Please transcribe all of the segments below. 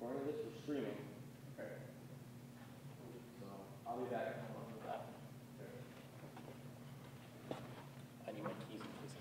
recording this, we're streaming. Okay. So I'll be back with that. I need my keys in case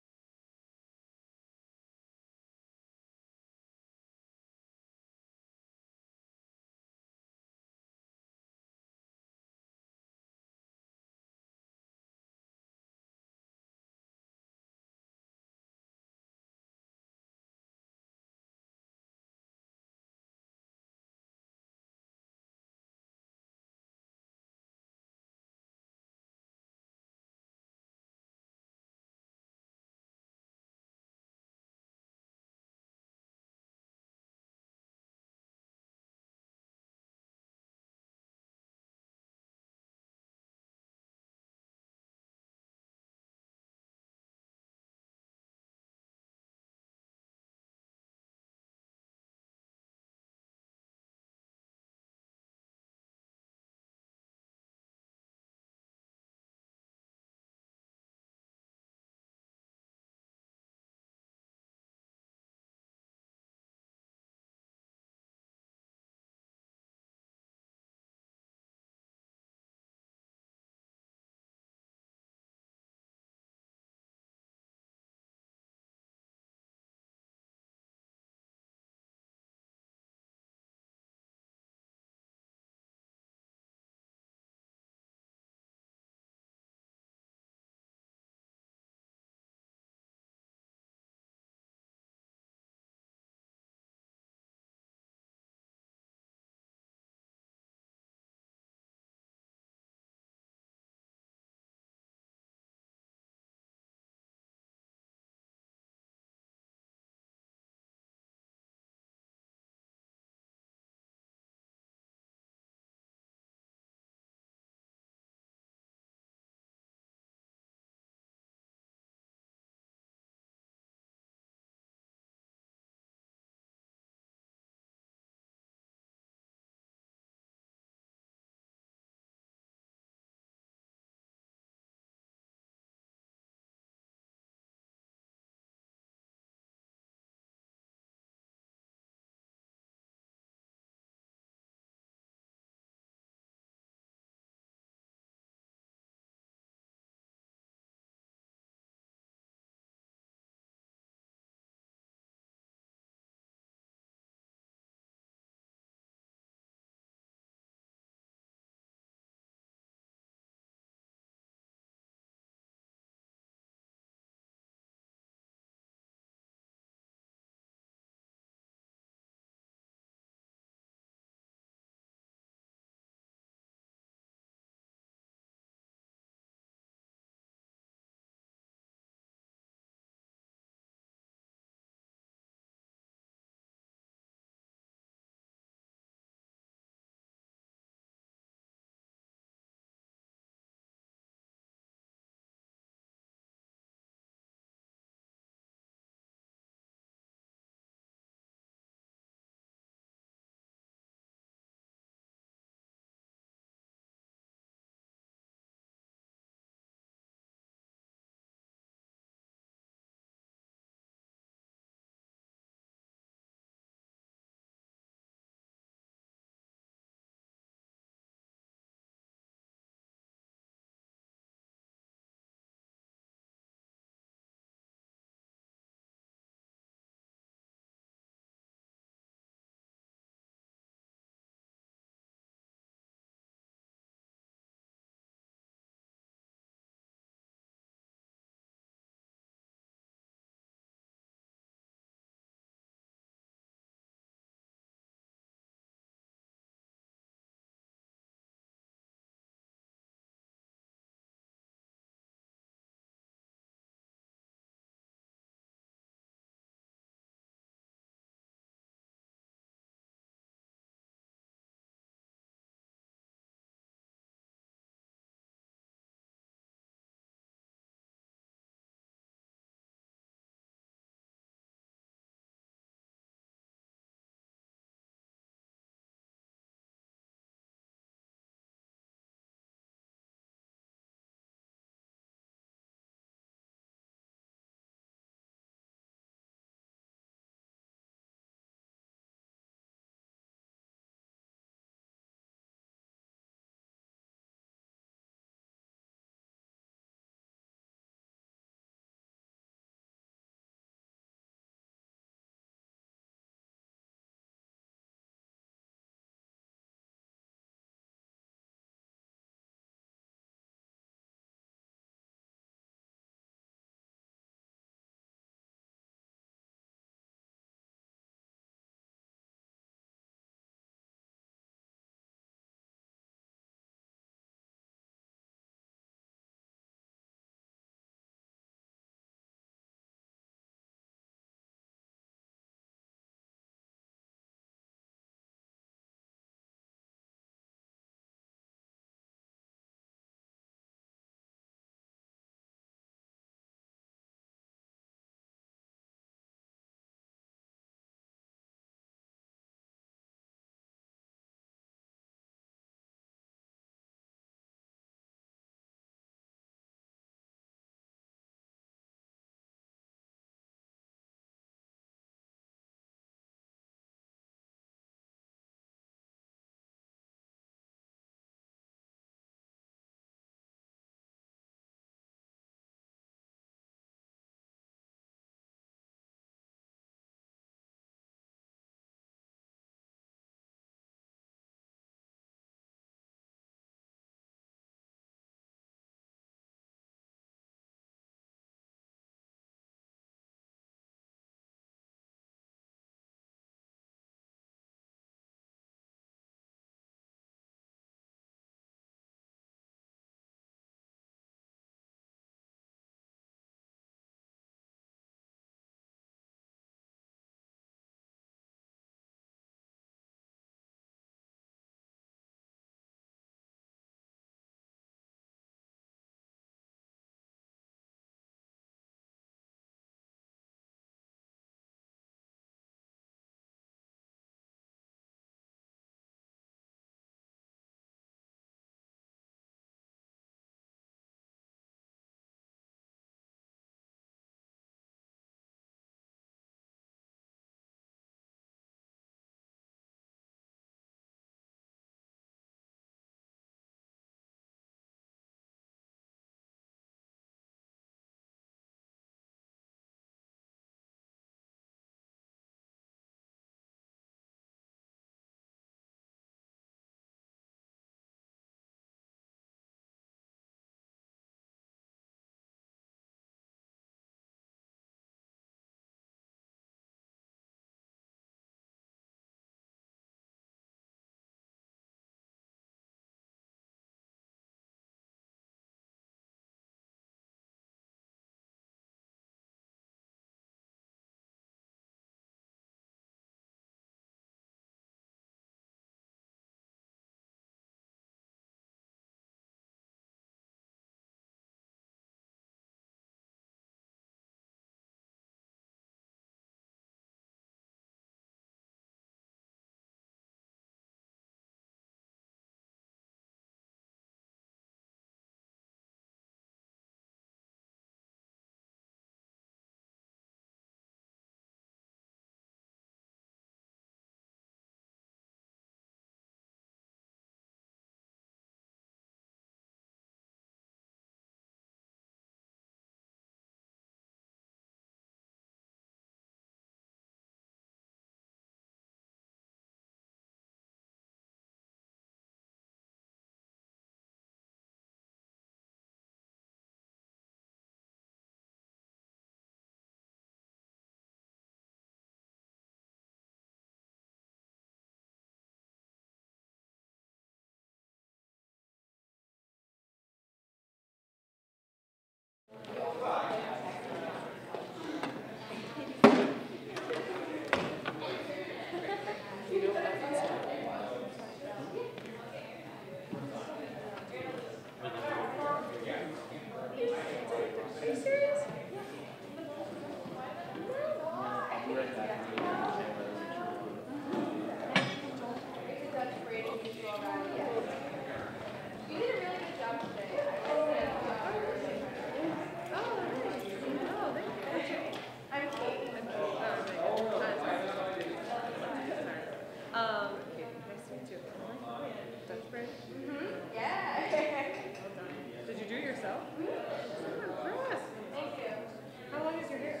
How long is your hair?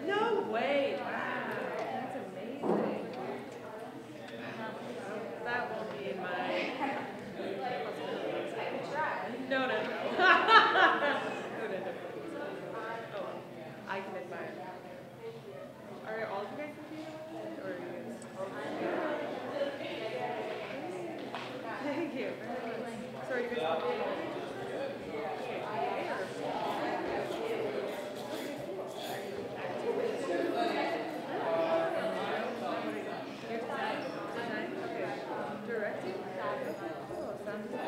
No way! Wow, that's amazing. That won't be in my. No. Who would end up with these? Oh, I can admire. Are all of you guys competing with it, or are you guys? Thank you. So are you guys competing? Directing? Cool. Sounds good.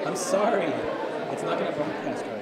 I'm sorry. It's not going to broadcast right.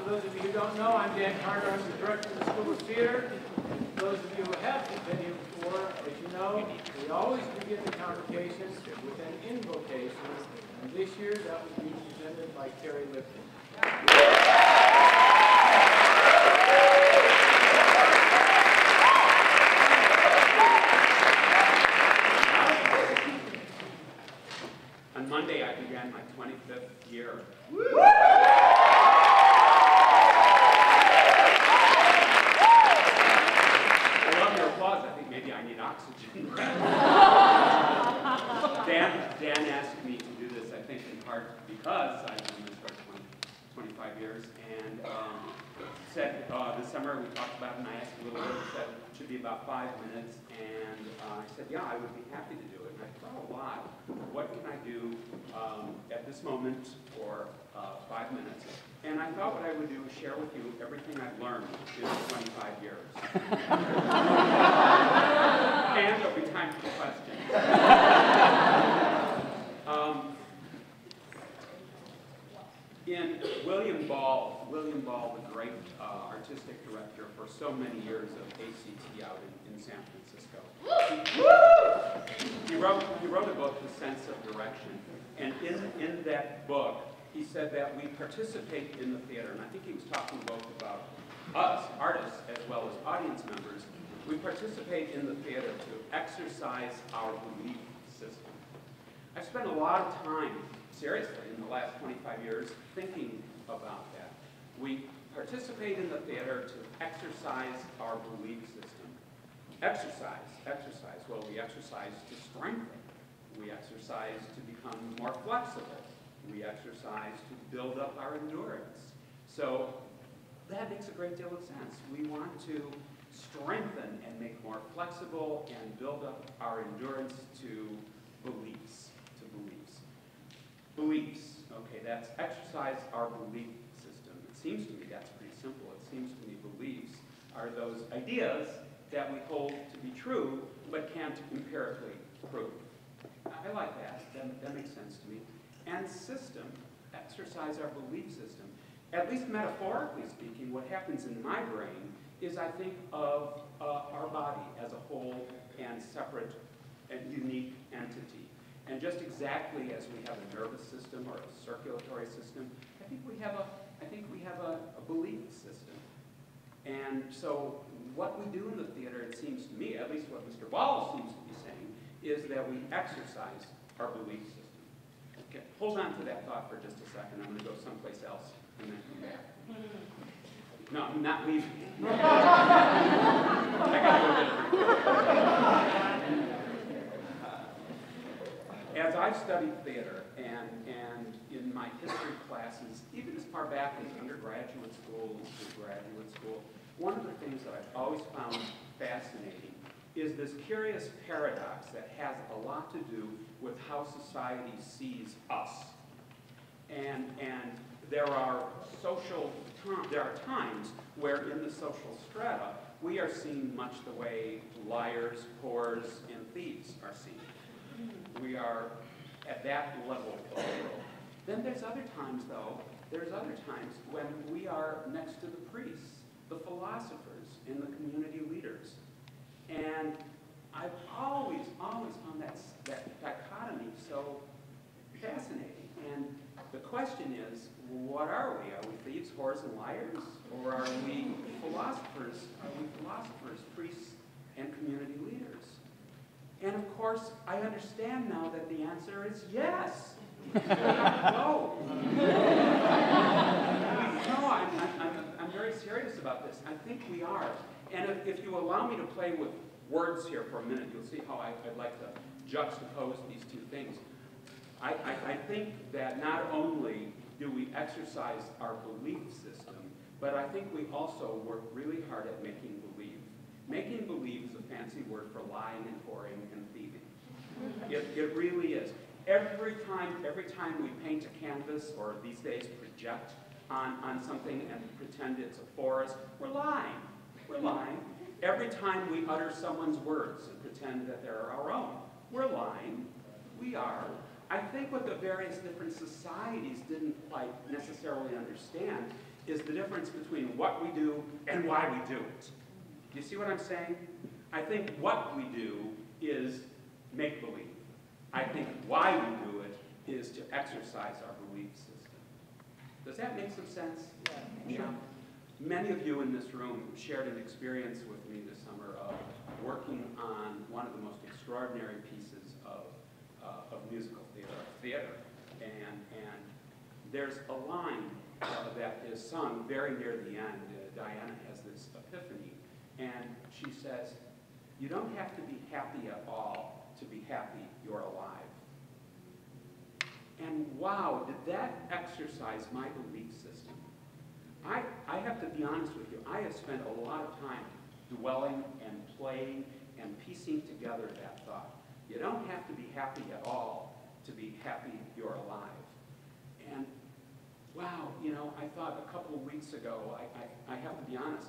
For those of you who don't know, I'm Dan Carter. I'm the director of the School of Theater. For those of you who have been here before, as you know, we always begin the convocation with an invocation. And this year, that will be presented by Terry Lipton. On Monday, I began my 25th year. I love your applause. I think maybe I need oxygen. Dan asked me to do this, I think, in part because I've been this for 25 years, and said this summer we talked about it, and I asked a little bit, said it should be about 5 minutes, and I said, yeah, I would be happy to do it. And I thought a lot, what can I do at this moment for 5 minutes? And I thought what I would do is share with you everything I've learned in 25 years. And there'll be time for questions. In William Ball, the great artistic director for so many years of ACT out in San Francisco, he wrote a book, The Sense of Direction, and in that book, he said that we participate in the theater, and I think he was talking both about us, artists, as well as audience members. We participate in the theater to exercise our belief system. I've spent a lot of time, seriously, in the last 25 years, thinking about that. We participate in the theater to exercise our belief system. Exercise. Well, we exercise to strengthen. We exercise to become more flexible. We exercise to build up our endurance. So that makes a great deal of sense. We want to strengthen and make more flexible and build up our endurance to beliefs. Beliefs, okay, that's exercise our belief system. It seems to me that's pretty simple. It seems to me beliefs are those ideas that we hold to be true but can't empirically prove. I like that. That makes sense to me. And system, exercise our belief system. At least metaphorically speaking, what happens in my brain is I think of our body as a whole and separate and unique entity. And just exactly as we have a nervous system or a circulatory system, I think we have a belief system. And so what we do in the theater, it seems to me, at least what Mr. Ball seems to be saying, is that we exercise our belief system. Okay, hold on to that thought for just a second. I'm going to go someplace else and then come back. No, I'm not leaving. I got to go different. As I've studied theater and in my history classes, even as far back as undergraduate school to graduate school, one of the things that I've always found fascinating is this curious paradox that has a lot to do with how society sees us. And there are times where in the social strata we are seen much the way liars, whores, and thieves are seen. We are at that level of the world. Then there's other times, though, when we are next to the priests, the philosophers, and the community leaders. And I've always found that dichotomy so fascinating. And the question is, what are we? Are we thieves, whores, and liars? Or are we philosophers? Priests, and community leaders? And of course, I understand now that the answer is yes. No. No, I'm very serious about this. I think we are. And if you allow me to play with words here for a minute, you'll see how I'd like to juxtapose these two things. I think that not only do we exercise our belief system, but I think we also work really hard at making believe. Making believe is a fancy word for lying and whoring and thieving. It really is. Every time we paint a canvas, or these days project on something and pretend it's a forest, we're lying. We're lying. Every time we utter someone's words and pretend that they're our own, we're lying. We are. I think what the various different societies didn't quite necessarily understand is the difference between what we do and why we do it. You see what I'm saying? I think what we do is make-believe. I think why we do it is to exercise our belief system. Does that make some sense? Yeah. Many of you in this room shared an experience with me this summer of working on one of the most extraordinary pieces of musical theater. And there's a line that is sung very near the end. Diana has this epiphany, and she says, "You don't have to be happy at all to be happy you're alive." And wow, did that exercise my belief system. I have to be honest with you, I have spent a lot of time dwelling and playing and piecing together that thought. You don't have to be happy at all to be happy you're alive. And wow, you know, I thought a couple of weeks ago, I have to be honest,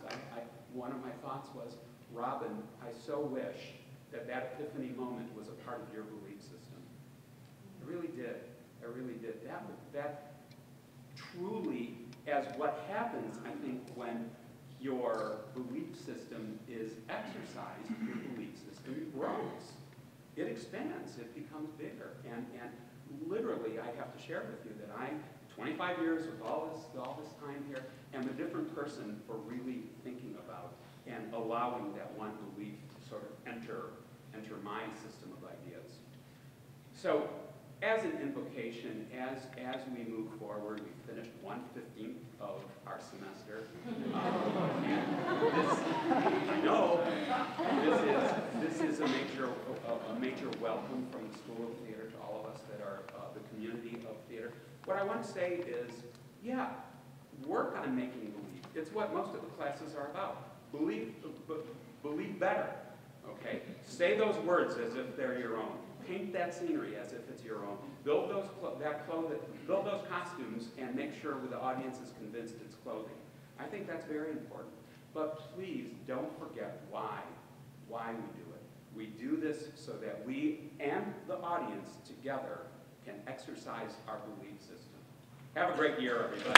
one of my thoughts was, Robin, I so wish that epiphany moment was a part of your belief system. I really did. I really did. That truly, as what happens, I think, when your belief system is exercised, your belief system grows. It expands. It becomes bigger. And literally, I have to share with you that 25 years with all this time here, am a different person for really thinking about and allowing that one belief to sort of enter my system of ideas. So, as an invocation, as we move forward, we finished 1/15 of our semester. This is a major welcome from the School of Theater to all of us that are the community of theater. What I want to say is, yeah, work on making believe. It's what most of the classes are about. Believe better. Okay? Say those words as if they're your own. Paint that scenery as if it's your own. Build those build those costumes, and make sure the audience is convinced it's clothing. I think that's very important. But please don't forget why we do it. We do this so that we and the audience together can exercise our belief system. Have a great year, everybody.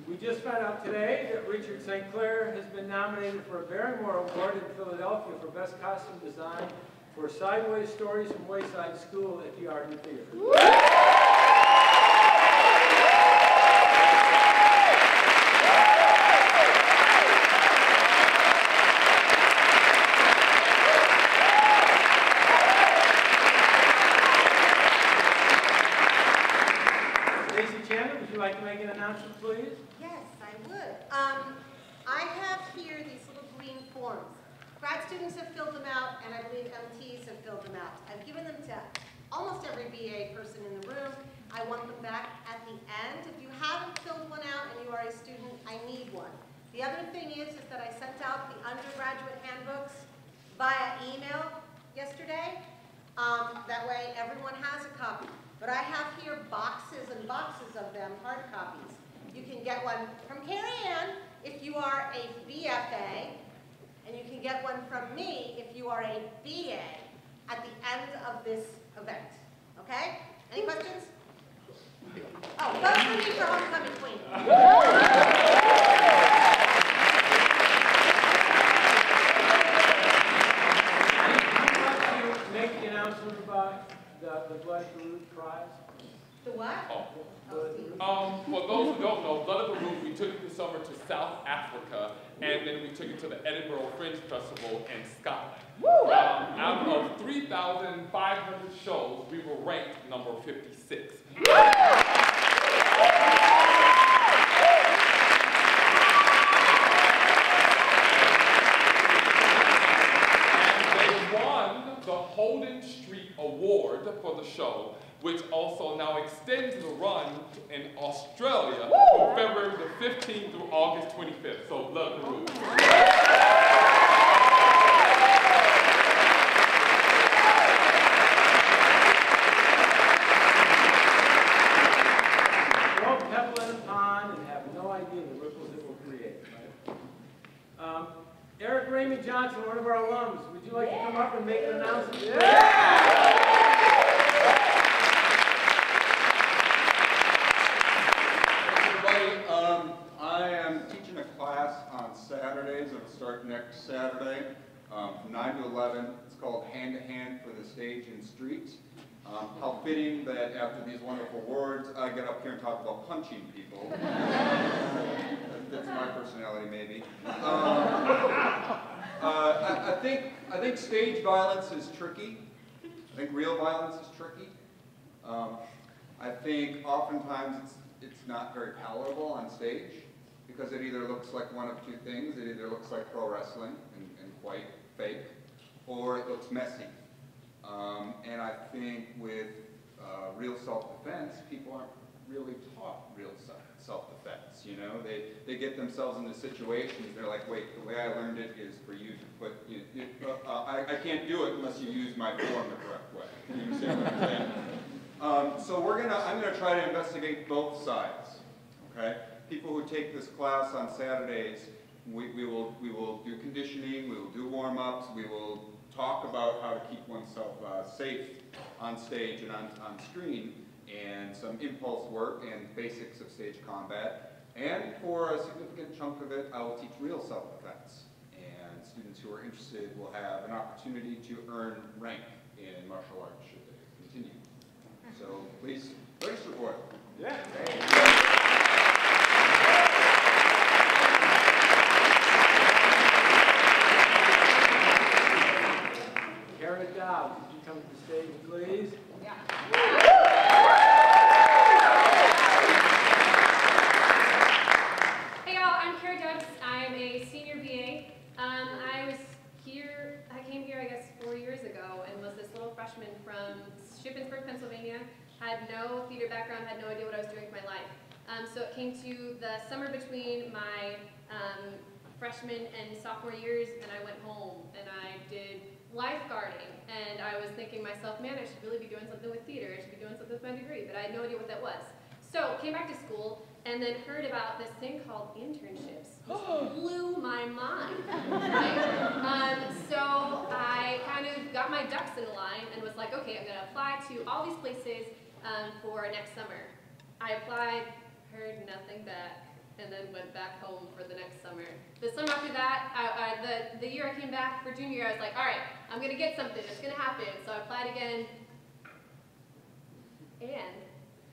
We just found out today that Richard St. Clair has been nominated for a Barrymore Award in Philadelphia for Best Costume Design for Sideways Stories from Wayside School at the Art and Theater. Would you like to make an announcement, please? Yes, I would. I have here these little green forms. Grad students have filled them out, and I believe MTs have filled them out. I've given them to almost every BA person in the room. I want them back at the end. If you haven't filled one out and you are a student, I need one. The other thing is that I sent out the undergraduate handbooks via email yesterday. That way everyone has a copy. But I have here boxes and boxes of them, hard copies. You can get one from Carrie Ann if you are a BFA, and you can get one from me if you are a BA at the end of this event. Okay? Any questions? Oh, vote for me for homecoming queen. Make the announcement about the Blood of the Root prize. The what? For those who don't know, Blood of the Root, we took it this summer to South Africa, and then we took it to the Edinburgh Fringe Festival in Scotland. Out of 3,500 shows, we were ranked number 56. award for the show, which also now extends the run in Australia from February the 15th through August 25th. So love the rules. Throw a pebble in a pond and have no idea the ripples it will create, right? Eric Raymond Johnson, one of our alums, would you like to come up and make an announcement? I am teaching a class on Saturdays. It'll start next Saturday from 9 to 11. It's called Hand to Hand for the Stage and Street. How fitting that after these wonderful words, I get up here and talk about punching people. That's my personality, maybe. I think stage violence is tricky. I think real violence is tricky. I think oftentimes it's not very palatable on stage because it either looks like one of two things. It either looks like pro wrestling and quite fake, or it looks messy. And I think with real self-defense, people aren't really taught real self-defense. You know, they get themselves into situations. They're like, wait, the way I learned it is for you to put. I can't do it unless you use my form the correct way. You understand what I'm saying? So I'm gonna try to investigate both sides. Okay, people who take this class on Saturdays, we will do conditioning. We will do warm-ups. We will talk about how to keep oneself safe on stage and on screen, and some impulse work and basics of stage combat. And for a significant chunk of it, I will teach real self-defense. And students who are interested will have an opportunity to earn rank in martial arts should they continue. So please register for it. Yeah. Kara Dobbs, would you come to the stage, please? Yeah. Hey y'all, I'm Kara Dobbs. I'm a senior BA. I came here I guess 4 years ago and was this little freshman from Shippensburg, Pennsylvania. Had no theater background, had no idea what I was doing with my life. So it came to the summer between my freshman and sophomore years, and I went home and I did lifeguarding, and I was thinking to myself, man, I should really be doing something with theater. I should be doing something with my degree, but I had no idea what that was. So came back to school and then heard about this thing called internships, which blew my mind. Right? So I kind of got my ducks in a line and was like, okay, I'm going to apply to all these places for next summer. I applied, heard nothing back, and then went back home for the next summer. The summer after that, the year I came back for junior year, I was like, all right, I'm going to get something. It's going to happen. So I applied again, and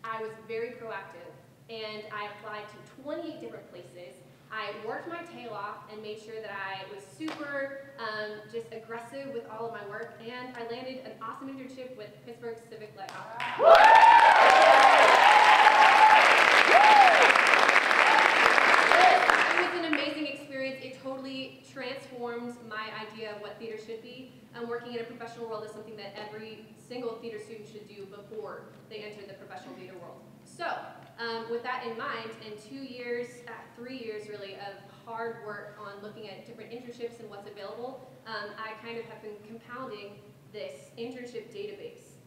I was very proactive, and I applied to 28 different places. I worked my tail off and made sure that I was super just aggressive with all of my work, and I landed an awesome internship with Pittsburgh Civic Lighthouse. It totally transformed my idea of what theater should be. Working in a professional world is something that every single theater student should do before they enter the professional theater world. So, with that in mind, in 2 years, 3 years really, of hard work on looking at different internships and what's available, I kind of have been compounding this internship database.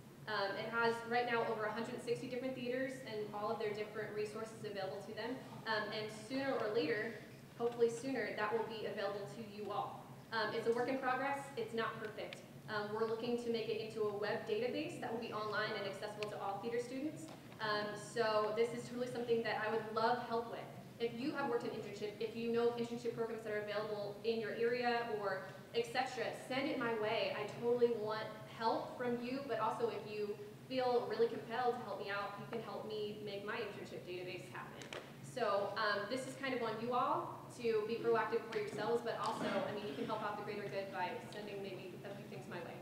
It has right now over 160 different theaters and all of their different resources available to them. And sooner or later, hopefully sooner, that will be available to you all. It's a work in progress. It's not perfect. We're looking to make it into a web database that will be online and accessible to all theater students. So this is truly something that I would love help with. If you have worked an internship, if you know internship programs that are available in your area or etc., send it my way. I totally want help from you, but also if you feel really compelled to help me out, you can help me make my internship database happen. So this is kind of on you all to be proactive for yourselves, but also, I mean, you can help out the greater good by sending maybe a few things my way.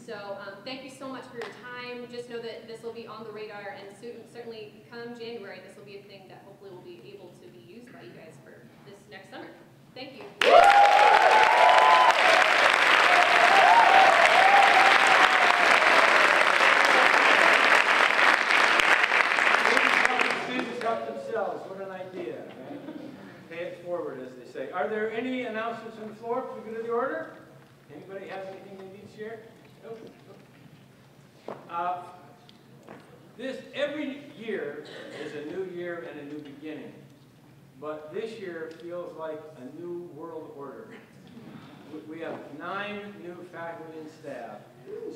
So thank you so much for your time. Just know that this will be on the radar, and certainly come January, this will be a thing that hopefully will be able to be used by you guys for this next summer. Thank you. Rick. Every year is a new year and a new beginning, but this year feels like a new world order. We have 9 new faculty and staff.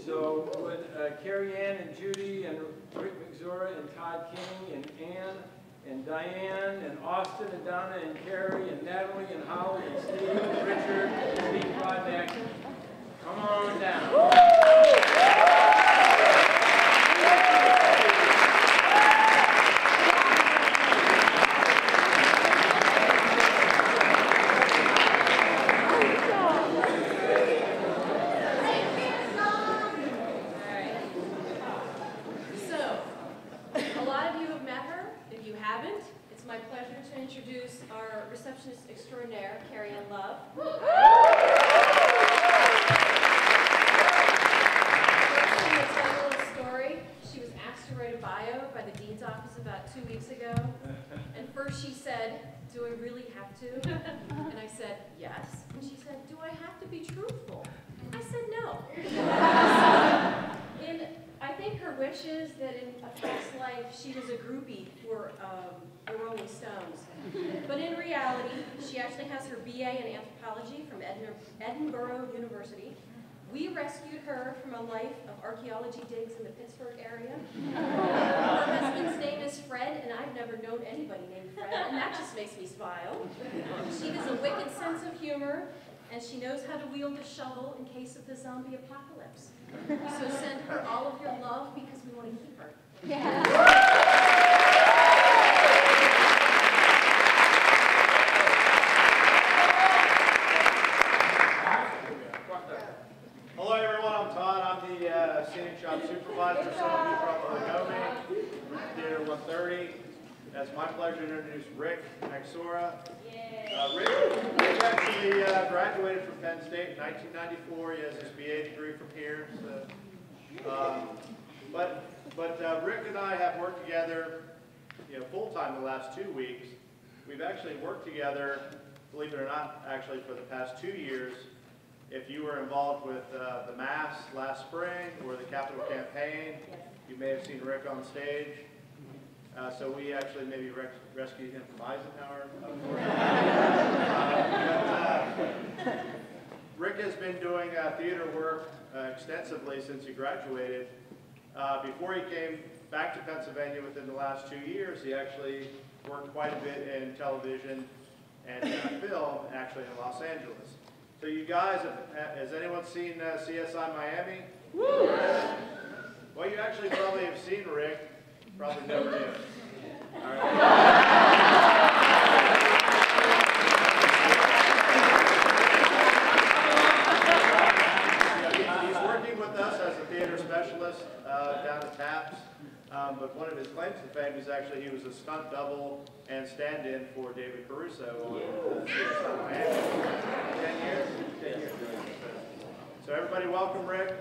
So when Carrie Ann and Judy and Rick McZora and Todd King and Ann and Diane and Austin and Donna and Carrie and Natalie and Holly and Steve and Richard and Steve Podnack, come on down. Introduce our receptionist extraordinaire, Carrie Ann Love. First, I'm going to tell you a little story. She was asked to write a bio by the dean's office about 2 weeks ago. And first she said, "Do I really have to?" And I said, "Yes." And she said, "Do I have to be truthful?" I said, "No." I think her wish is that in a past life she was a groupie for the Rolling Stones. But in reality, she actually has her BA in anthropology from Edinburgh University. We rescued her from a life of archaeology digs in the Pittsburgh area. Her husband's name is Fred, and I've never known anybody named Fred, and that just makes me smile. She has a wicked sense of humor, and she knows how to wield a shovel in case of the zombie apocalypse. So send her all of your love because we want to keep her. Hello everyone, I'm Todd. I'm the scenic shop supervisor. Some of you probably know me. Theater 130. It's my pleasure to introduce Rick Maxora. Rick actually graduated from Penn State in 1994. He has his BA degree from here. So, but Rick and I have worked together, full-time the last 2 weeks. We've actually worked together, believe it or not, actually for the past 2 years. If you were involved with the Mass last spring or the Capitol campaign, you may have seen Rick on stage. So we actually maybe rescued him from Eisenhower. Rick has been doing theater work extensively since he graduated. Before he came back to Pennsylvania within the last 2 years, he actually worked quite a bit in television and film, actually in Los Angeles. So you guys, has anyone seen CSI Miami? Woo! Well, you actually probably have seen Rick. Probably never did. All right. He's working with us as a theater specialist down at TAPS. But one of his claims to fame is actually he was a stunt double and stand-in for David Caruso on CSI Miami. 10 years? 10 years. So everybody welcome Rick.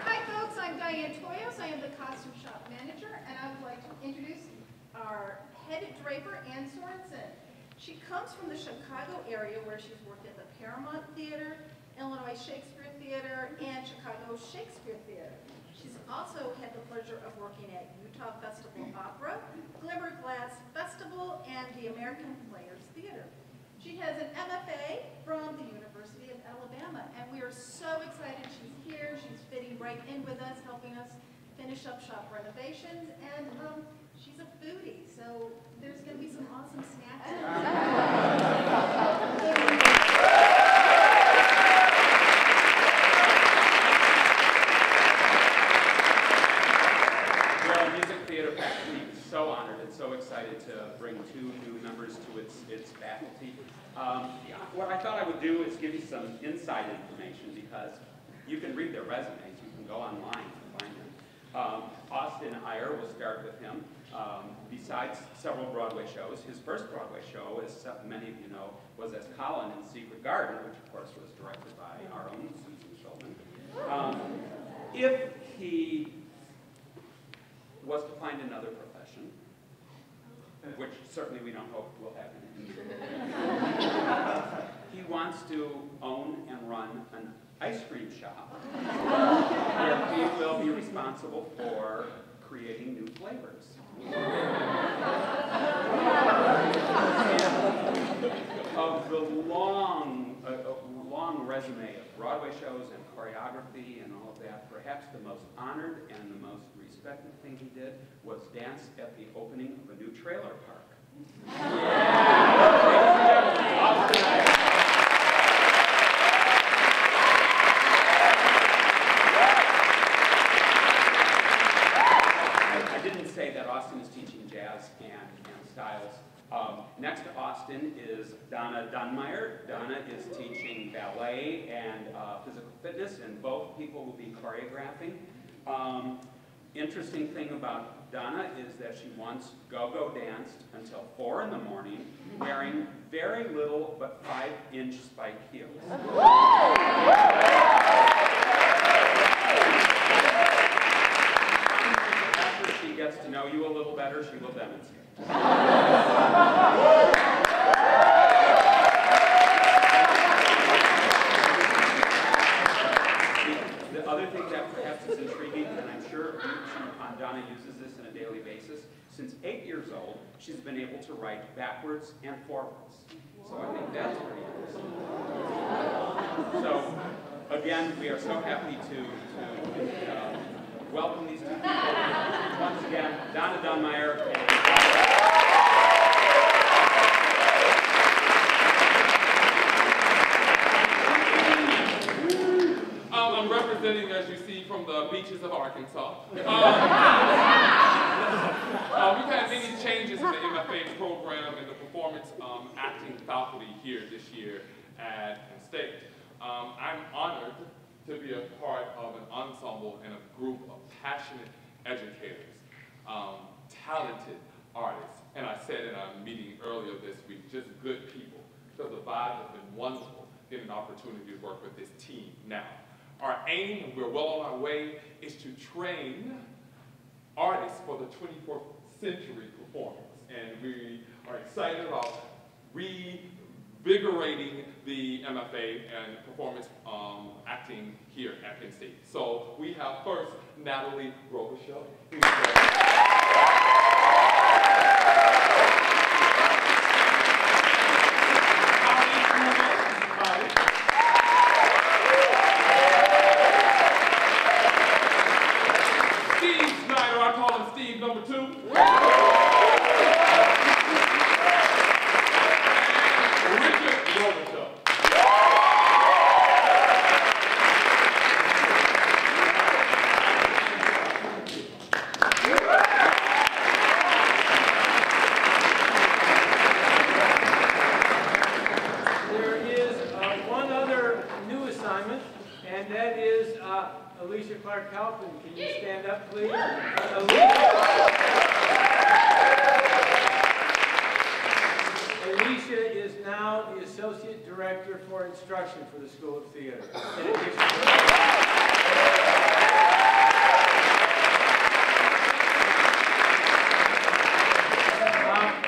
Hi folks, I'm Diane Toyos. I am the costume shop manager, and I would like to introduce our head draper, Ann Sorensen. She comes from the Chicago area where she's worked at the Paramount Theater, Illinois Shakespeare Theater, and Chicago Shakespeare Theater. She's also had the pleasure of working at Utah Festival Opera, Glimmer Glass Festival, and the American Players Theater. She has an MFA from the University of Alabama, and we are so excited she's here. She's fitting right in with us, helping us finish up shop renovations, and she's a foodie, so there's going to be some awesome snacks. Well, music theater faculty is so honored and so excited to bring 2 new members to its faculty. What I thought I would do is give you some inside information because you can read their resumes, you can go online and find them. Austin Iyer, we'll start with him. Besides several Broadway shows, his first Broadway show, as many of you know, was as Colin in Secret Garden, which of course was directed by our own Susan Schulman. If he was to find another profession, which certainly we don't hope will happen in the He wants to own and run an ice cream shop where he will be responsible for creating new flavors. Of the long resume of Broadway shows and choreography and all of that, perhaps the most honored and the most respected thing he did was dance at the opening of a new trailer park. I didn't say that Austin is teaching jazz and styles. Next to Austin is Donna Dunmeyer. Donna is teaching ballet and physical fitness, and both people will be choreographing. Interesting thing about Donna is that she once go-go danced until 4 in the morning, wearing very little but 5-inch spike heels. After she gets to know you a little better, she will demonstrate. The other thing that perhaps is intriguing, and I'm sure Donna uses this on a daily basis, since 8 years old, she's been able to write backwards and forwards. So I think that's pretty interesting. So, again, we are so happy to welcome these two people. Once again, Donna Dunmeyer and I'm representing, as you see, from the beaches of Arkansas. We've had many changes in the MFA program and the performance acting faculty here this year at Penn State. I'm honored to be a part of an ensemble and a group of passionate educators, talented artists, and I said in our meeting earlier this week, just good people. So the vibe has been wonderful, getting an opportunity to work with this team now. Our aim, and we're well on our way, is to train artists for the 24th century performance. And we are excited about revigorating the MFA and performance acting here at Penn State. So we have first Natalie Robichaud. Number 2. And Richard Robichaud. There is one other new assignment, and that is Alicia Clark-Halpin. Can you stand up, please? Alicia is now the Associate Director for Instruction for the School of Theater. In addition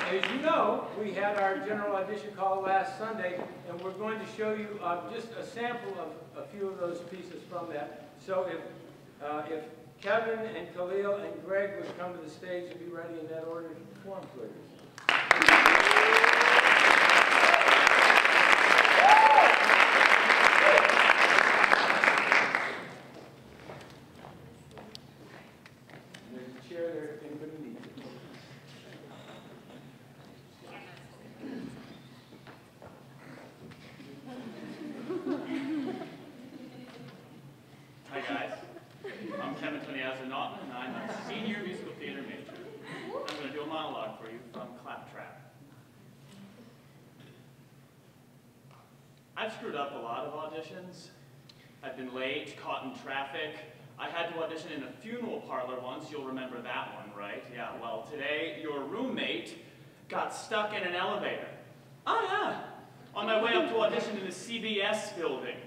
as you know, we had our general audition call last Sunday, and we're going to show you just a sample of a few of those pieces from that. So if Kevin and Khalil and Greg would come to the stage and be ready in that order to perform, please. There's a chair there if anybody needs it. Hi guys, I'm Kevin Toniazza-Naughton, and I'm a senior musical theater major. I'm going to do a monologue for you from Claptrap. I've screwed up a lot of auditions. I've been late, caught in traffic. I had to audition in a funeral parlor once. You'll remember that one, right? Yeah, well, today your roommate got stuck in an elevator. Oh yeah, on my way up to audition in the CBS building.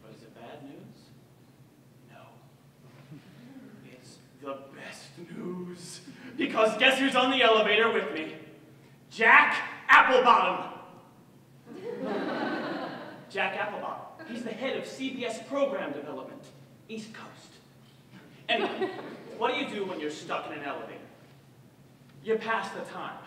But is it bad news? No. It's the best news. Because guess who's on the elevator with me? Jack Applebottom. Jack Applebottom. He's the head of CBS program development, East Coast. Anyway, what do you do when you're stuck in an elevator? You pass the time.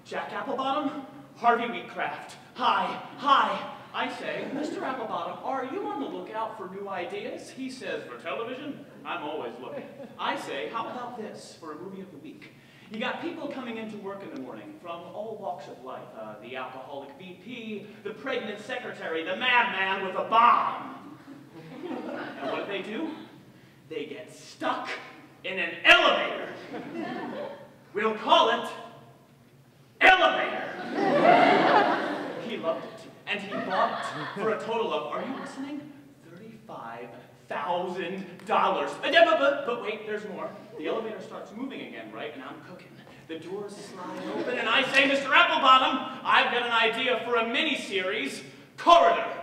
Jack Applebottom, Harvey Wheatcraft. Hi, hi. I say, Mr. Applebottom, are you on the lookout for new ideas? He says, for television? I'm always looking. I say, how about this for a movie of the week? You got people coming into work in the morning from all walks of life. The alcoholic VP, the pregnant secretary, the madman with a bomb. And what do? They get stuck in an elevator. We'll call it Elevator. He loved it, and he bought it for a total of, are you listening? $35,000. But wait, there's more. The elevator starts moving again, right? And I'm cooking. The doors slide open, and I say, Mr. Applebottom, I've got an idea for a mini-series, Corridor.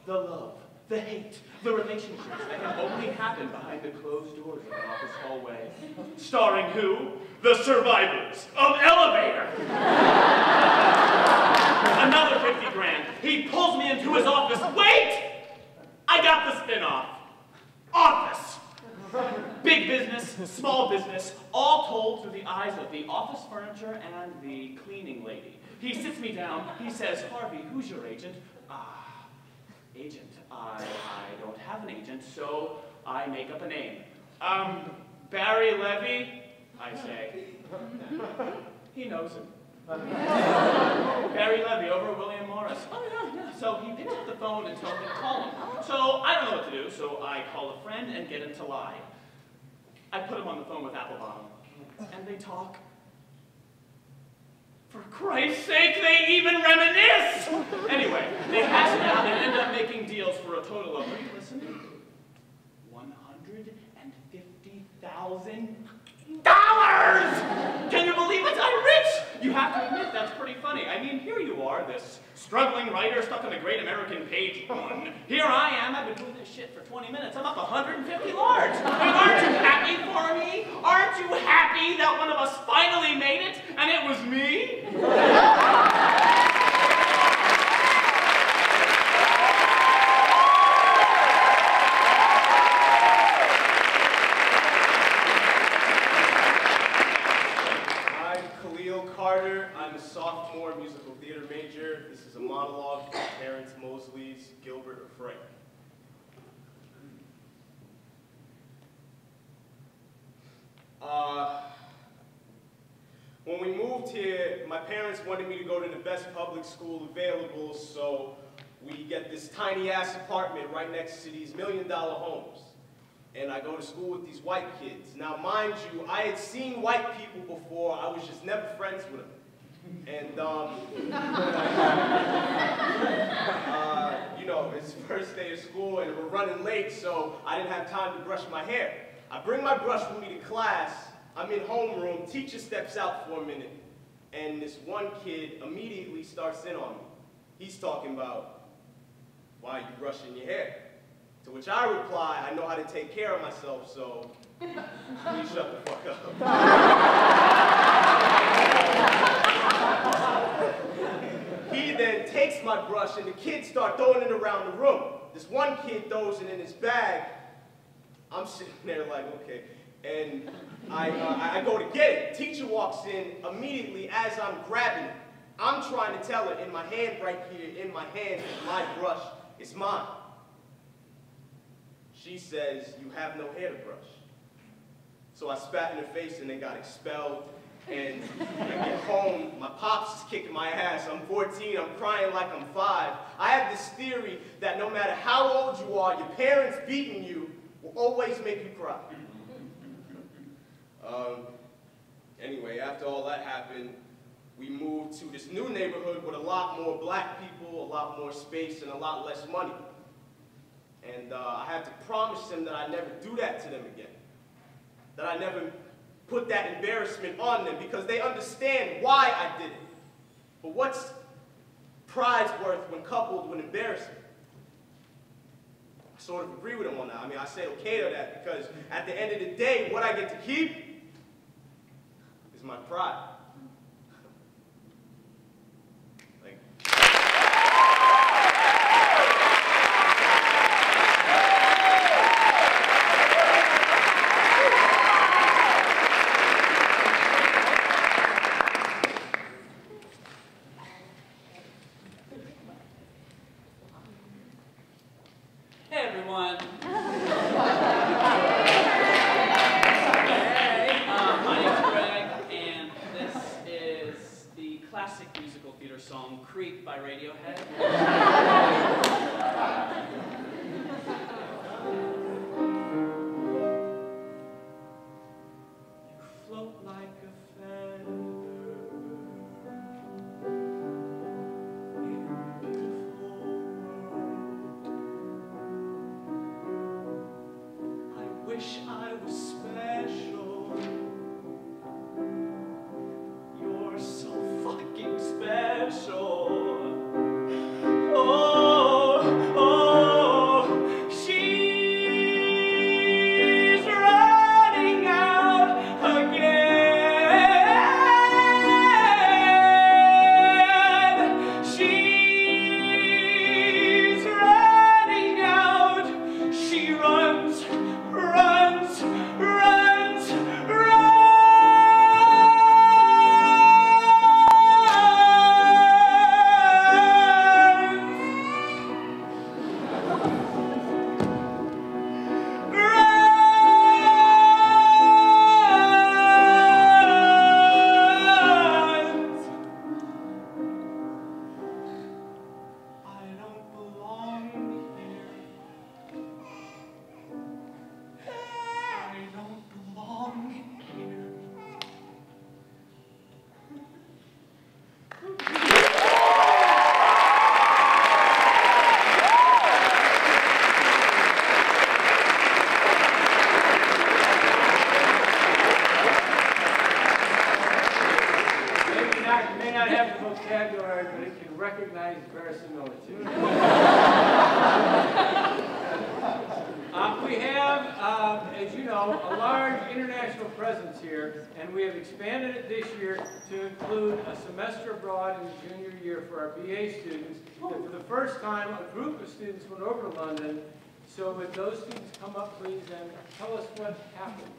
The love, the hate, the relationships that can only happen behind the closed doors of an office hallway. Starring who? The survivors of Elevator. Another 50 grand. He pulls me into his office. Wait! I got the spin-off. Office. Big business, small business, all told through the eyes of the office furniture and the cleaning lady. He sits me down. He says, Harvey, who's your agent? Agent. I don't have an agent, so I make up a name. Barry Levy, I say. He knows him. Barry Levy over at William Morris. Oh, yeah. So he picks up the phone and tells me to call him. So I don't know what to do, so I call a friend and get him to lie. I put him on the phone with Applebottom, and they talk. For Christ's sake, they even reminisce! Anyway, they hash it out and end up making deals for a total of, are you listening? $150,000? Can you believe it? I'm rich! You have to admit, that's pretty funny. I mean, here you are, this struggling writer stuck on the Great American Page 1. Here I am, I've been doing this shit for 20 minutes. I'm up 150 large. And aren't you happy for me? Aren't you happy that one of us finally made it, and it was me? I'm a sophomore musical theater major. This is a monologue from Terrence Mosley's Gilbert or Frank. When we moved here, my parents wanted me to go to the best public school available, so we get this tiny-ass apartment right next to these million-dollar homes. And I go to school with these white kids. Now, mind you, I had seen white people before. I was just never friends with them. And, you know, it's the first day of school, and we're running late, so I didn't have time to brush my hair. I bring my brush with me to class. I'm in homeroom. Teacher steps out for a minute, and this one kid immediately starts in on me. He's talking about, why are you brushing your hair? To which I reply, I know how to take care of myself, so please shut the fuck up. He then takes my brush, and the kids start throwing it around the room. This one kid throws it in his bag. I'm sitting there like, okay. And I go to get it. Teacher walks in immediately as I'm grabbing it. I'm trying to tell her, in my hand right here, in my hand is my brush. It's mine. She says, you have no hair to brush. So I spat in her face and then got expelled. And I get home, my pops is kicking my ass. I'm 14, I'm crying like I'm 5. I have this theory that no matter how old you are, your parents beating you will always make you cry. Anyway, after all that happened, we moved to this new neighborhood with a lot more black people, a lot more space, and a lot less money. And I had to promise them that I'd never do that to them again. That I never put that embarrassment on them, because they understand why I did it. But what's pride's worth when coupled with embarrassment? I sort of agree with them on that. I mean, I say okay to that, because at the end of the day, what I get to keep is my pride. Thank you. Hey everyone. My name's Greg, and this is the classic musical theater song Creep by Radiohead. You float like a feather in a beautiful world. I wish I was special. You're so fucking special. Oh, oh, she's running out again. She's running out. She runs, runs, runs, runs. I don't belong here. I don't belong here. It may not have the vocabulary, but it can recognize verisimilitude. We have, as you know, a large international presence here, and we have expanded it this year to include a semester abroad in the junior year for our BA students. And for the first time, a group of students went over to London. So would those students come up, please, and tell us what happened?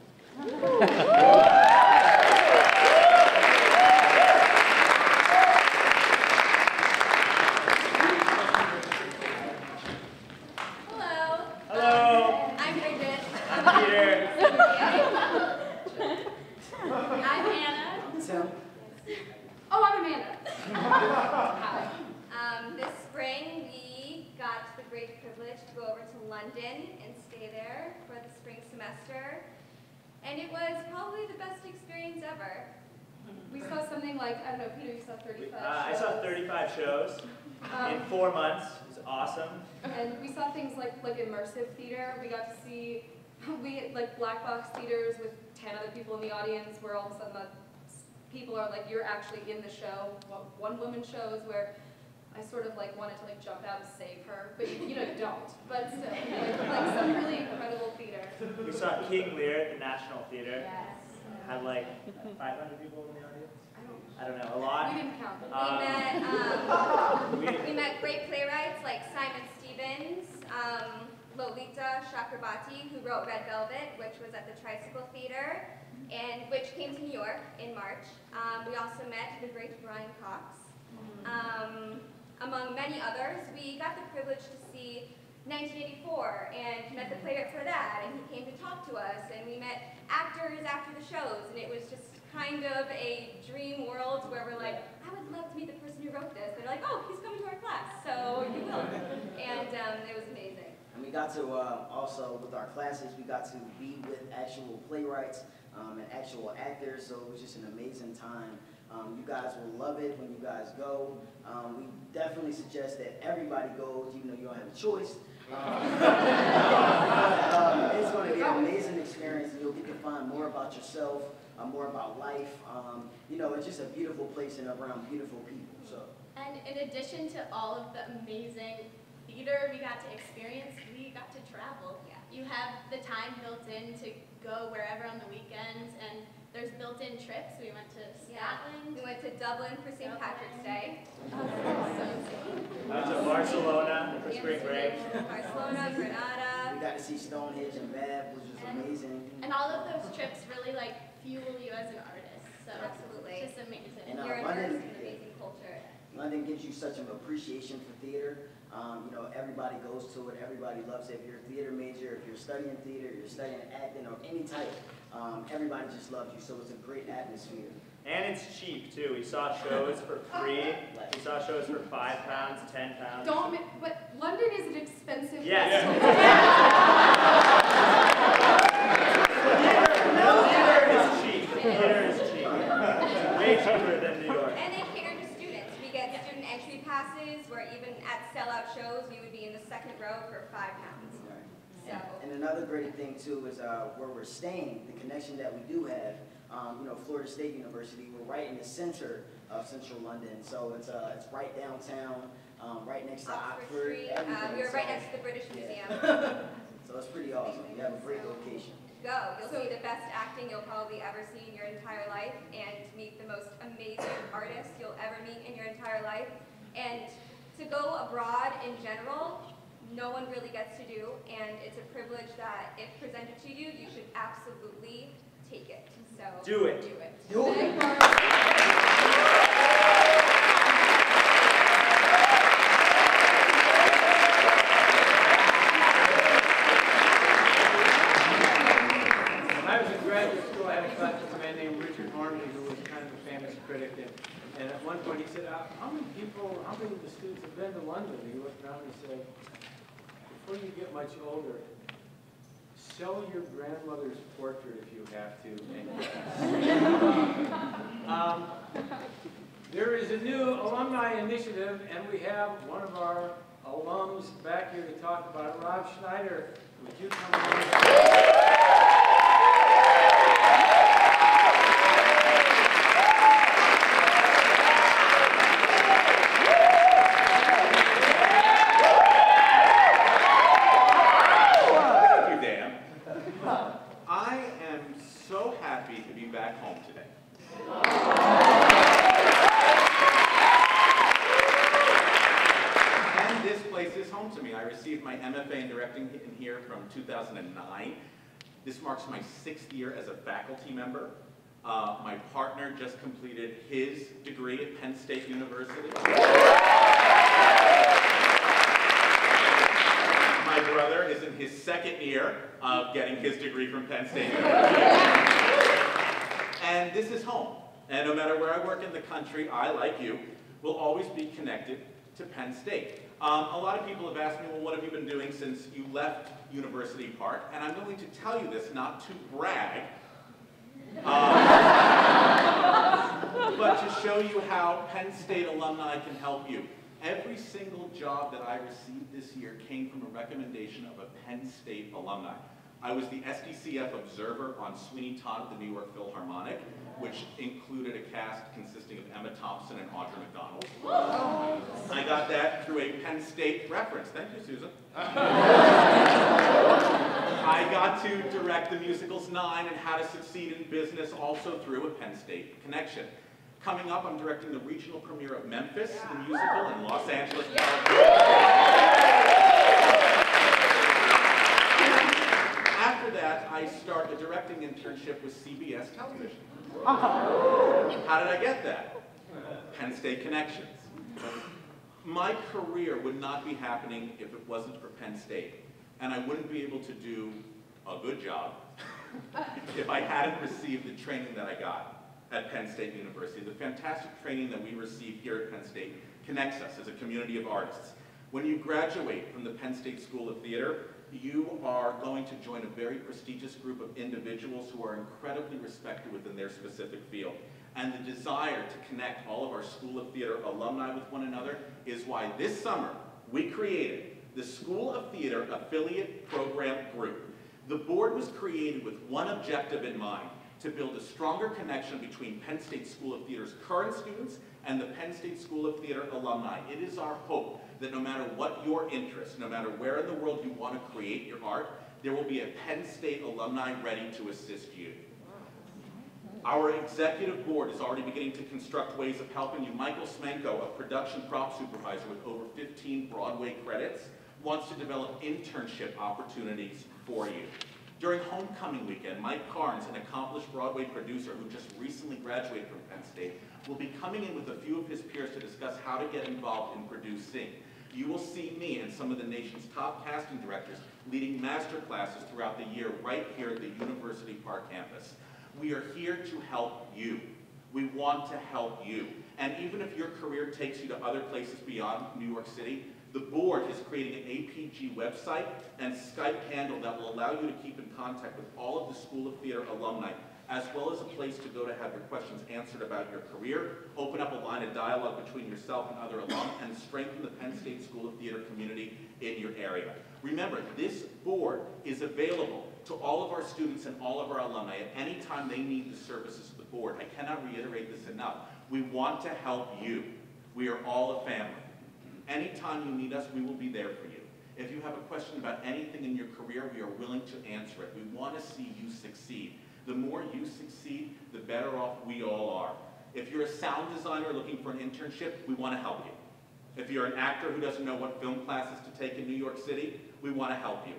Hello. Hello. I'm Bridget. Peter. I'm Anna. Tim. Oh, I'm Amanda. Hi. This spring, we got the great privilege to go over to London and stay there for the spring semester. And it was probably the best experience ever. We saw something like, I don't know, Peter, you saw 35 shows. I saw 35 shows in 4 months. It was awesome. And we saw things like immersive theater. We got to see, like black box theaters with 10 other people in the audience where all of a sudden the people are like, you're actually in the show. One woman shows where I sort of like wanted to like jump out and save her, but you know, you don't. But still, like some really incredible theater. We saw King Lear at the National Theater. Yes. Had like 500 people in the audience. I don't know, a lot. We didn't count them. We met great playwrights like Simon Stevens, Lolita Chakrabarti, who wrote Red Velvet, which was at the Tricycle Theater, and which came to New York in March. We also met the great Brian Cox. Among many others, we got the privilege to see 1984 and met the playwright for that, and he came to talk to us, and we met actors after the shows, and it was just kind of a dream world where we're like, I would love to meet the person who wrote this. They're like, oh, he's coming to our class, so you will. And it was amazing. And we got to also, with our classes, we got to be with actual playwrights and actual actors, so it was just an amazing time. You guys will love it when you guys go. We definitely suggest that everybody goes, even though you don't have a choice. It's going to be an amazing experience, and you'll get to find more about yourself, more about life. You know, it's just a beautiful place and around beautiful people. So. And in addition to all of the amazing theater we got to experience, we got to travel. Yeah. You have the time built in to go wherever on the weekends, and There's built-in trips. We went to Yeah. Scotland. We went to Dublin for St. Patrick's Day. Went to Barcelona for spring break. Barcelona, Granada. We got to see Stonehenge and Bath, which was amazing. And all of those trips really like fuel you as an artist. So Absolutely. it's just amazing. And You're London, immersed in amazing culture. London gives you such an appreciation for theater. You know, everybody goes to it, everybody loves it. If you're a theater major, if you're studying theater, you're studying acting or any type, everybody just loves you, so it's a great atmosphere. And it's cheap too. We saw shows for free. We saw shows for £5, £10. But London is an expensive Yes. Theater is cheap. Theater is cheap. Way cheaper than New York. And they cater to students. We get student entry passes where even at sellout shows, we would be in the second row for £5. So. And another great thing too is where we're staying, the connection that we do have. You know, Florida State University, we're right in the center of central London, so it's right downtown, right next to Oxford. Street. We're right next to the British Museum. So it's pretty awesome. We have a great location. Go. You'll see the best acting you'll probably ever see in your entire life, and meet the most amazing artists you'll ever meet in your entire life. And to go abroad in general, no one really gets to do, and it's a privilege that, if presented to you, you should absolutely take it. So do it. Do it. Do it. When I was in graduate school, I had a class with a man named Richard Harmony, who was kind of a famous critic. And at one point he said, how many of the students have been to London? And he looked around and said, before you get much older, sell your grandmother's portrait if you have to. There is a new alumni initiative, and we have one of our alums back here to talk about it. Rob Schneider, would you come on? I am so happy to be back home today. And this place is home to me. I received my MFA in directing in here from 2009. This marks my 6th year as a faculty member. My partner just completed his degree at Penn State University. My brother is in his 2nd year of getting his degree from Penn State University. And this is home. And no matter where I work in the country, I, like you, will always be connected to Penn State. A lot of people have asked me, well, what have you been doing since you left University Park? And I'm going to tell you this not to brag, but to show you how Penn State alumni can help you. Every single job that I received this year came from a recommendation of a Penn State alumni. I was the SDCF observer on Sweeney Todd at the New York Philharmonic, which included a cast consisting of Emma Thompson and Audra McDonald. I got that through a Penn State reference. Thank you, Susan. I got to direct the musicals 9 and How to Succeed in Business, also through a Penn State connection. Coming up, I'm directing the regional premiere of Memphis, the musical, in Los Angeles, After that, I start a directing internship with CBS Television. How did I get that? Penn State connections. My career would not be happening if it wasn't for Penn State, and I wouldn't be able to do a good job if I hadn't received the training that I got at Penn State University. The fantastic training that we receive here at Penn State connects us as a community of artists. When you graduate from the Penn State School of Theater, you are going to join a very prestigious group of individuals who are incredibly respected within their specific field. And the desire to connect all of our School of Theater alumni with one another is why this summer we created the School of Theater Affiliate Program Group. The board was created with one objective in mind: to build a stronger connection between Penn State School of Theater's current students and the Penn State School of Theater alumni. It is our hope that no matter what your interests, no matter where in the world you want to create your art, there will be a Penn State alumni ready to assist you. Our executive board is already beginning to construct ways of helping you. Michael Smenko, a production prop supervisor with over 15 Broadway credits, wants to develop internship opportunities for you. During homecoming weekend, Mike Carnes, an accomplished Broadway producer who just recently graduated from Penn State, will be coming in with a few of his peers to discuss how to get involved in producing. You will see me and some of the nation's top casting directors leading master classes throughout the year right here at the University Park campus. We are here to help you. We want to help you. And even if your career takes you to other places beyond New York City, the board is creating an APG website and Skype handle that will allow you to keep in contact with all of the School of Theater alumni, as well as a place to go to have your questions answered about your career, open up a line of dialogue between yourself and other alum, and strengthen the Penn State School of Theater community in your area. Remember, this board is available to all of our students and all of our alumni at any time they need the services of the board. I cannot reiterate this enough. We want to help you. We are all a family. Anytime you need us, we will be there for you. If you have a question about anything in your career, we are willing to answer it. We want to see you succeed. The more you succeed, the better off we all are. If you're a sound designer looking for an internship, we want to help you. If you're an actor who doesn't know what film classes to take in New York City, we want to help you.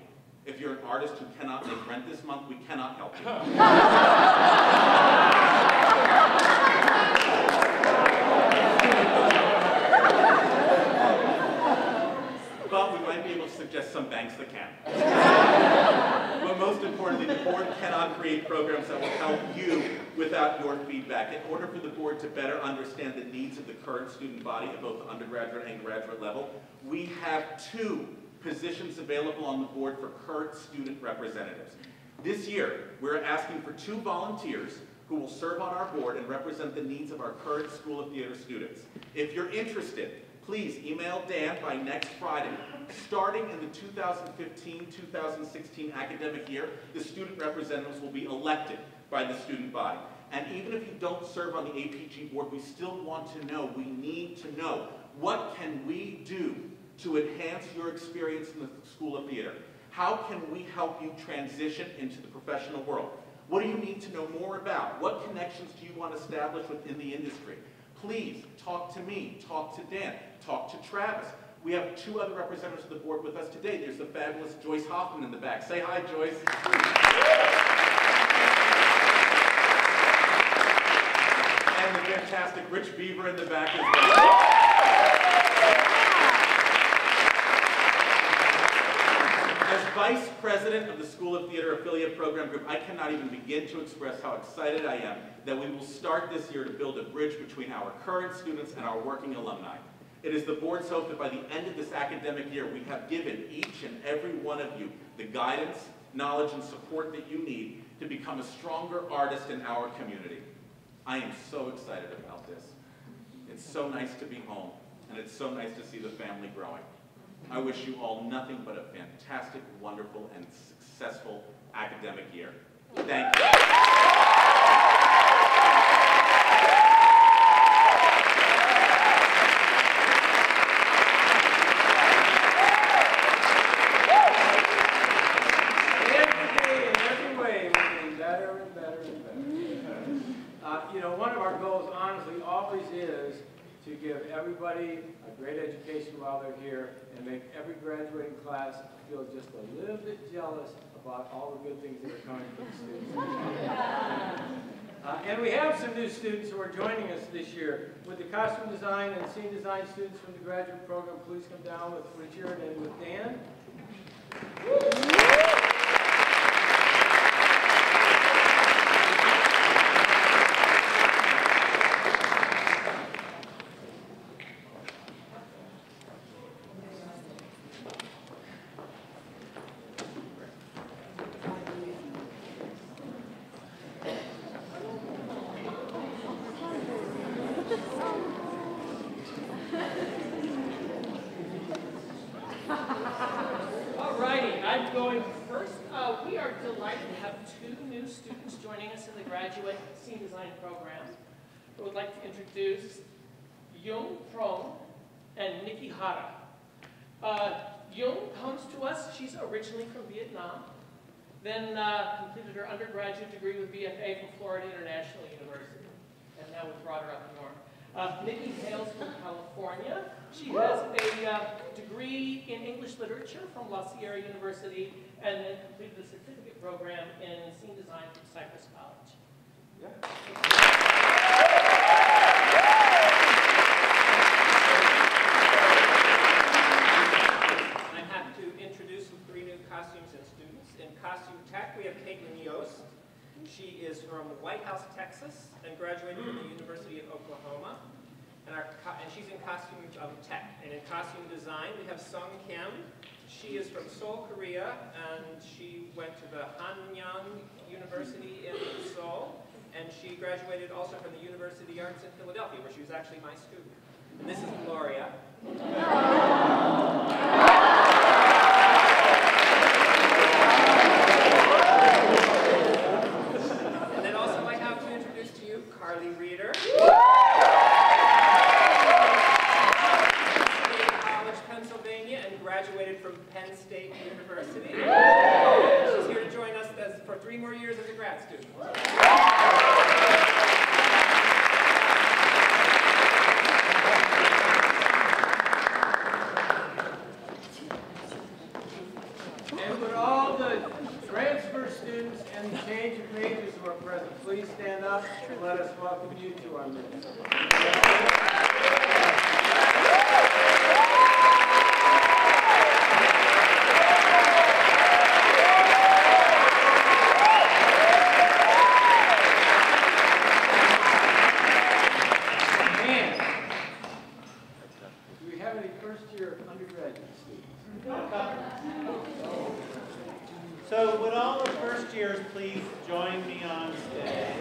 If you're an artist who cannot make rent this month, we cannot help you. But we might be able to suggest some banks that can. But most importantly, the board cannot create programs that will help you without your feedback. In order for the board to better understand the needs of the current student body at both the undergraduate and graduate level, we have 2 positions available on the board for current student representatives. This year, we're asking for 2 volunteers who will serve on our board and represent the needs of our current School of Theater students. If you're interested, please email Dan by next Friday. Starting in the 2015-2016 academic year, the student representatives will be elected by the student body. And even if you don't serve on the APG board, we still want to know, we need to know, what can we do to enhance your experience in the School of Theater? How can we help you transition into the professional world? What do you need to know more about? What connections do you want to establish within the industry? Please talk to me, talk to Dan, talk to Travis. We have 2 other representatives of the board with us today. There's the fabulous Joyce Hoffman in the back. Say hi, Joyce. And the fantastic Rich Beaver in the back as well. As Vice President of the School of Theater Affiliate Program Group, I cannot even begin to express how excited I am that we will start this year to build a bridge between our current students and our working alumni. It is the board's hope that by the end of this academic year, we have given each and every one of you the guidance, knowledge, and support that you need to become a stronger artist in our community. I am so excited about this. It's so nice to be home, and it's so nice to see the family growing. I wish you all nothing but a fantastic, wonderful, and successful academic year. Thank you. You know, one of our goals, honestly, always is to give everybody a great education while they're here and make every graduating class feel just a little bit jealous about all the good things that are coming from the students. And we have some new students who are joining us this year. With the costume design and scene design students from the graduate program, please come down with Richard and with Dan. Alrighty, I'm going first. We are delighted to have 2 new students joining us in the graduate scene design program. I would like to introduce Jung Prong and Nikki Hara. Jung comes to us, she's originally from Vietnam. then completed her undergraduate degree with BFA from Florida International University, and now we brought her up north. Nikki hails from California. She has a degree in English literature from La Sierra University, and then completed a certificate program in scene design from Cypress College. I'm happy to introduce some 3 new costumes and students. In costume tech, we have Caitlin Yost. She is from White House, Texas, and graduated from the University of Oklahoma. And she's in costume tech. And in costume design, we have Sung Kim. She is from Seoul, Korea, and she went to the Hanyang University in Seoul. And she graduated also from the University of Arts in Philadelphia, where she was actually my student. And this is Gloria. And then also I have to introduce to you Carly Reeder. Pennsylvania, and graduated from Penn State University. She's here to join us for 3 more years as a grad student. And would all the transfer students and the change of majors who are present please stand up and let us welcome you to our midst. So would all the first years please join me on stage?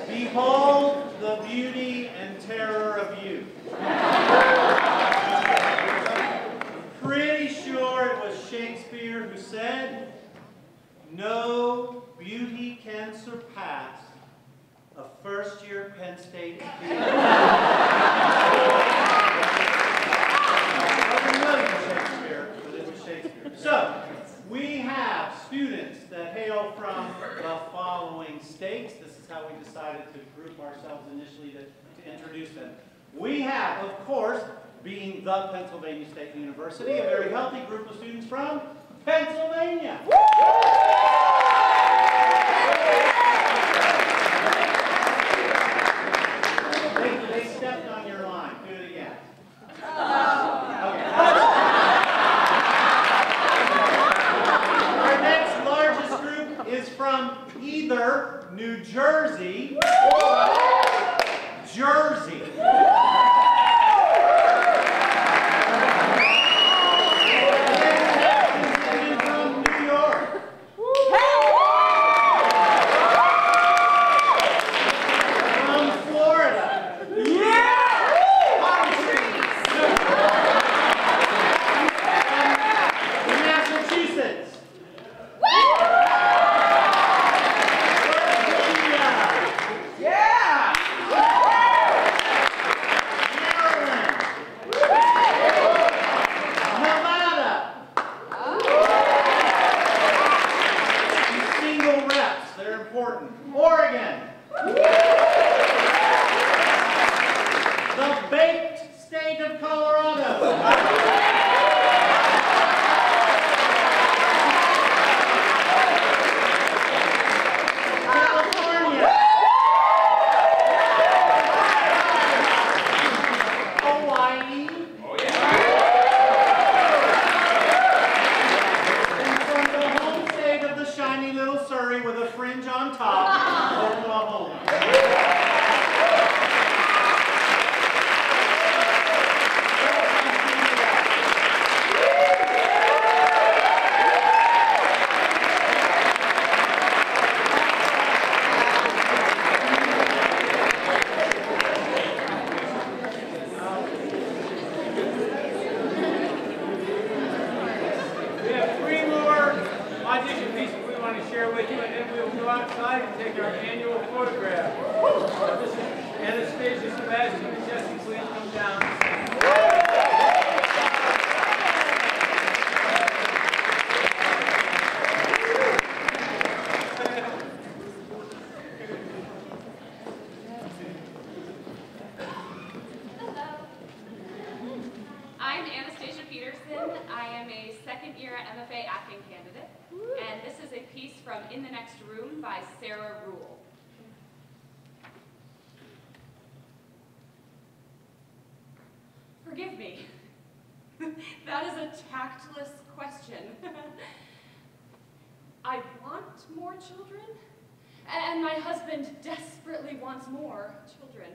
Behold the beauty and terror of youth. Pretty sure it was Shakespeare who said, "No beauty can surpass a first-year Penn State student." Shakespeare, but it was Shakespeare. So, we have students that hail from the following states. This is how we decided to group ourselves initially to introduce them. We have, of course, being the Pennsylvania State University, a very healthy group of students from Pennsylvania. They stepped on your line. Do it again. Our next largest group is from either New Jersey or Jersey. And from New York. From Florida. Massachusetts. Oregon. The baked state of Colorado. California. Hawaii. Oh, yeah. And from the home state of the shiny little Surrey with a fringe on top, Oklahoma. Anastasia, Sebastian, and Jesse, please come down. I'm Anastasia Peterson. I am a second-year MFA acting candidate, and this is a piece from In the Next Room by Sarah Rule. Forgive me. That is a tactless question. I want more children, and my husband desperately wants more children.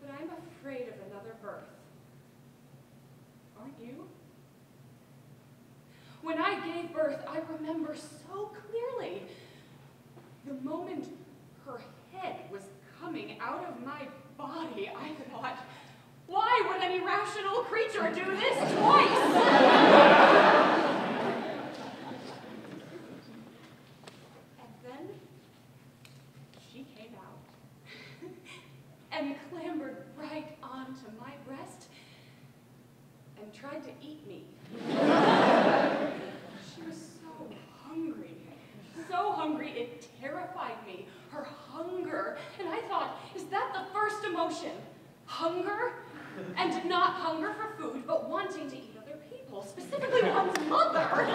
But I'm afraid of another birth. Aren't you? When I gave birth, I remember so clearly the moment her head was coming out of my body. I thought, why would any rational creature do this twice? And then she came out and clambered right onto my breast and tried to eat me. She was so hungry it terrified me, her hunger. And I thought, is that the first emotion? Hunger? And not hunger for food, but wanting to eat other people, specifically one's mother. I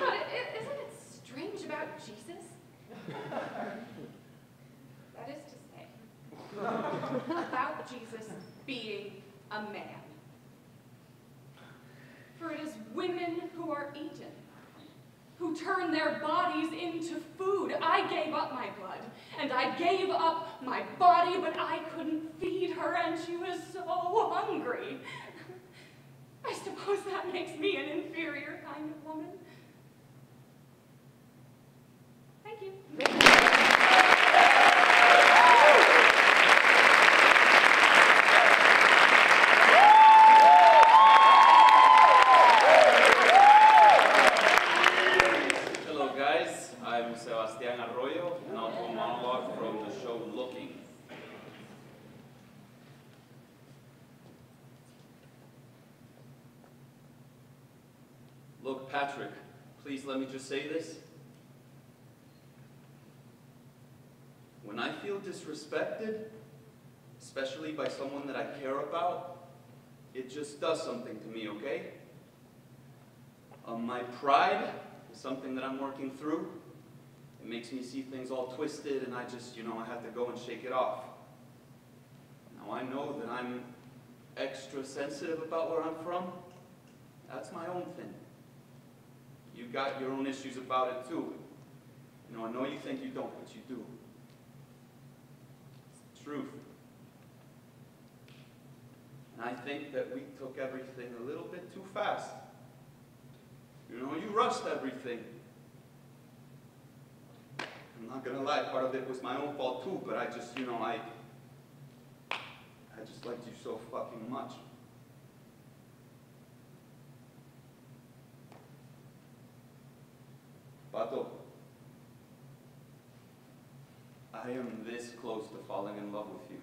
thought, isn't it strange about Jesus? That is to say, about Jesus being a man. For it is women who are eaten, who turn their bodies into food. I gave up my blood, and I gave up my body, but I couldn't feed her, and she was so hungry. I suppose that makes me an inferior kind of woman. Thank you. And I'll do a monologue from the show Looking. Look, Patrick, please let me just say this. When I feel disrespected, especially by someone that I care about, it just does something to me, okay? My pride is something that I'm working through. It makes me see things all twisted, and I just, I have to go and shake it off. Now, I know that I'm extra sensitive about where I'm from. That's my own thing. You got your own issues about it, too. I know you think you don't, but you do. It's the truth. And I think that we took everything a little bit too fast. You rushed everything. I'm not gonna lie, part of it was my own fault too, but I just, I just liked you so fucking much. Pato, I am this close to falling in love with you.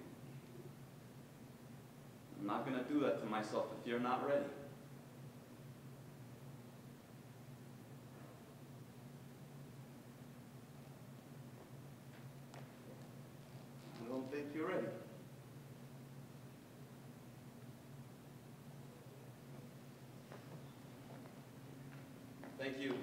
I'm not gonna do that to myself if you're not ready. I don't think you're ready. Thank you.